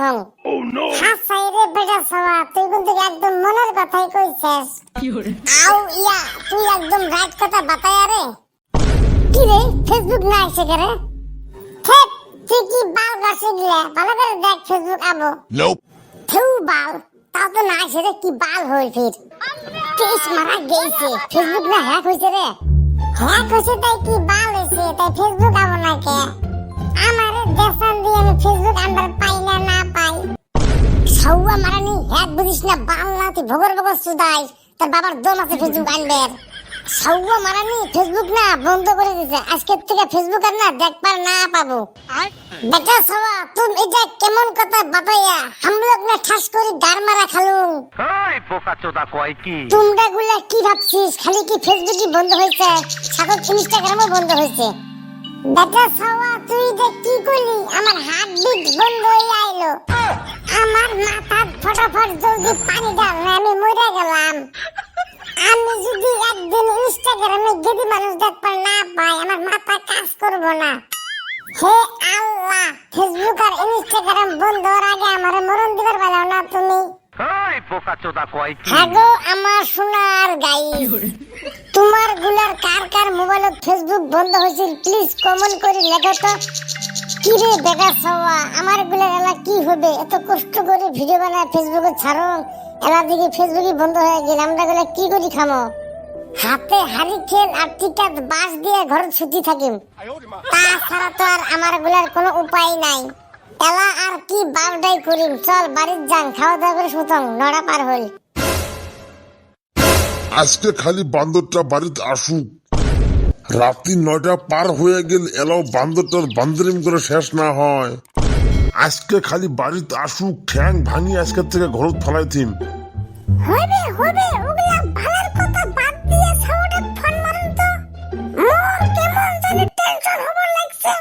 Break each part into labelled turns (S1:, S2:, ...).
S1: ঢং হাসাই রে বেটা সবা তুই কিন্তু একদম মনের কথাই কইছিস আও ইয়া তুই একদম রাইট কথা বাতায়া রে কি রে ফেসবুক না এসে করে থেপ তুই কি বাল গাছে গিয়া ভালো করে দেখ ফেসবুক আবো থু বাল তাও তো না এসে রে কি বাল হই ফির কেস মারা গেছে ফেসবুক না হ্যাক হইছে রে হ্যাক হইছে তাই কি বাল হইছে তাই ফেসবুক আবো না কে আমারে দেশান দিয়ে আমি ফেসবুক আন্ডার পাই না পাই সাউয়া মারানি হ্যাক বুঝিস না বাল না তুই ভগর সুদাই তোর বাবার দম আছে ফেসবুক আনবের সাউয়া মারানি ফেসবুক না বন্ধ করে দিছে আজকে থেকে ফেসবুক আর না দেখবার না পাবো বেটা সাওয়া তুমি এটা কেমন কথা বাতাইয়া हम लोग না ঠাস করে গার মারা খালুম
S2: এই পোকাচোদা কয় কি
S1: তোমরা গুলা কি ভাবছিস খালি কি ফেসবুকই বন্ধ হইছে সাথে ইনস্টাগ্রামও বন্ধ হইছে বেটা সাওয়া তুই যে কি করলি আমার হার্ট বিট বন্ধ হয়ে আইলো আমার মাথা ফটাফট জলদি পানি দাও আমি মরে গেলাম আমি যদি একদিন ইনস্টাগ্রামে গেদি মানুষ দেখবার না পাই আমার মাথা কাজ করবো না হে আল্লাহ ফেসবুক আর ইনস্টাগ্রাম বন্ধ হওয়ার আগে আমার মরণ দিবার বেলাও না তুমি
S2: এই পোকাচোদা কয় কি
S1: হ্যাগো আমার সোনার গাইস তোমার গুলার কার কার মোবাইলে ফেসবুক বন্ধ হয়েছিল প্লিজ কমেন্ট করে লেখো তো কি রে বেটা সওয়া আমার গুলার এলা কি হবে এত কষ্ট করে ভিডিও বানায় ফেসবুকে ছাড়ো এলা দিকে ফেসবুকই বন্ধ হয়ে গেল আমরা গুলা কি করি খামো হাতে হাড়ি খেল আর টিকাত বাস দিয়ে ঘর ছুটি থাকিম তাছাড়া তো আর আমার গুলার কোনো উপায় নাই এলা আর কি বারডাই করিম চল বাড়ির যান খাওয়া দাওয়া করে শুতং নড়া পার হল
S3: আজকে খালি বান্দরটা বাড়িতে আসুক রাত্রি 9টা পার হয়ে গেল এলাও বান্দরটার বান্দরিম করে শেষ না হয় আজকে খালি বাড়িতে আসুক ঠ্যাং ভাঙি আজকে থেকে ঘর ফেলাই থিম
S1: হবে ওগুলা ভালোর কথা বাদ দিয়ে সাউটা ফোন মারুন তো মোর কেমন জানি টেনশন হবার লাগছে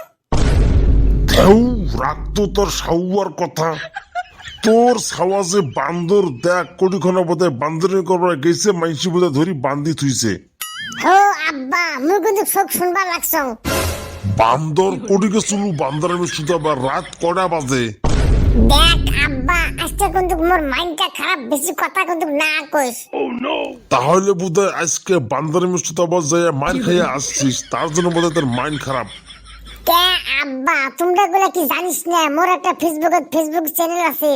S3: কেউ রাখতো তোর সাউয়ার কথা তোর সাওয়া যে বান্দর দেখ কোটিখানা বোধহয় বান্দরের করবার গেছে মাইসি বোধহয় ধরি বান্দি থুইছে
S1: হো আব্বা মুই কিন্তু সব শুনবার লাগছং
S3: বান্দর কোটিকে চুলু বান্দর আমি শুধাবার রাত কটা বাজে
S1: দেখ আব্বা আজকে কিন্তু মোর মাইন্ডটা খারাপ বেশি কথা কিন্তু না কইস
S3: তাহলে বোধহয় আজকে বান্দর আমি শুধাবার যাই মাইন খাইয়া আসছিস তার জন্য বোধহয় তোর মাইন্ড খারাপ
S1: কে আব্বা তোমরা গুলা কি জানিস না মোর একটা ফেসবুক চ্যানেল আছে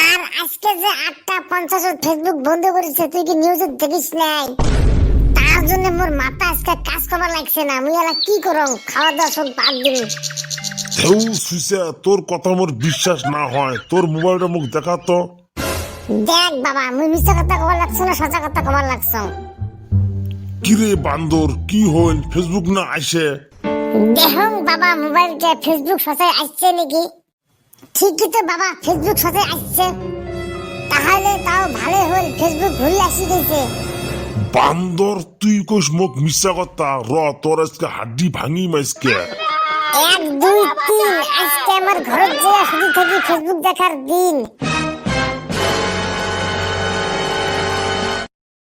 S1: আর আজকে যে 8:50 ফেসবুক বন্ধ করেছে তুই কি নিউজে দেখিস নাই তার জন্য মোর মাথা আজকে কাজ করবার লাগছে না মুই এলা কি করং খাওয়া দাওয়া সব বাদ দিন
S3: কেউ সুইসা তোর কথা মোর বিশ্বাস না হয় তোর মোবাইলটা মুখ দেখা তো
S1: দেখ বাবা মুই মিছা কথা কবার লাগছ না সঁচা কথা কবার লাগছ
S3: কিরে বান্দর কি হইল ফেসবুক না আসে
S1: দেখুন বাবা মোবাইলটা ফেসবুক সঁচাই আসছে নাকি ঠিকই তো বাবা ফেসবুক সঁচাই আসছে তাহলে তাও ভালো হল ফেসবুক ঘুরে আসি গেছে
S3: বান্দর তুই কইস মুখ মিশা কথা র তোর আজকে হাড্ডি ভাঙি মাইসকে
S1: 1 2 3 আজকে আমার ঘরের যে শুধু থেকে ফেসবুক দেখার দিন